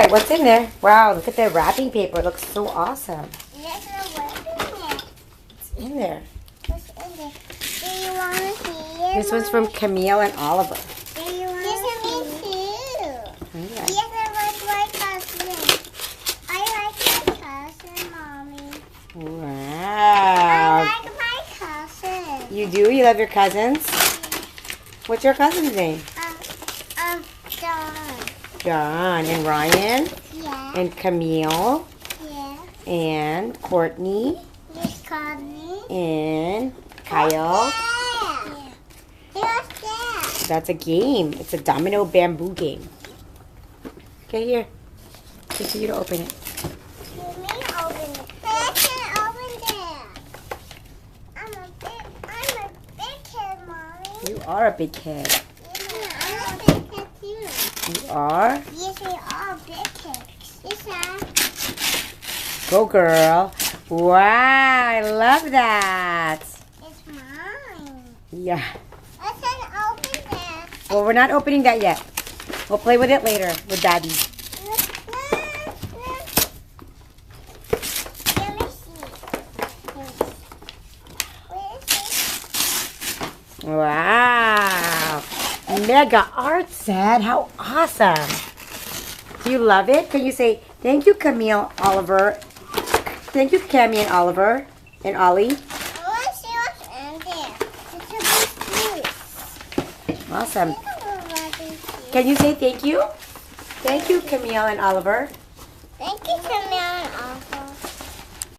Alright, what's in there? Wow, look at the wrapping paper. It looks so awesome. There's no word in it. What's in there? What's in there? Do you want to see it? This one's from Camille and Oliver. Do you want to see it? Yeah. Yes, I like my cousin. I like my cousin, Mommy. Wow. I like my cousin. You do? You love your cousins? What's your cousin's name? John. John and Ryan Yeah. and Camille Yeah. and Courtney Miss Connie. and Kyle. Yeah. What's that? That's a game. It's a domino bamboo game. Okay, here. Just for you to open it. Let me open it. I can't open that. I'm a big kid, Mommy. You are a big kid. Yeah, I'm a big kid too. You are? Yes, we are big kids. Yes, I. Go, girl. Wow, I love that. It's mine. Yeah. I can open that. Well, we're not opening that yet. We'll play with it later with Daddy. Let me see. Where is it? Wow. Mega art set. How awesome. Do you love it? Can you say, thank you, Camille, Oliver. Thank you, Cammy and Oliver and Ollie. I want to see what's in there. It's a big juice. Awesome. Can you say thank you? Thank you, Camille and Oliver. Thank you, Camille and Oliver.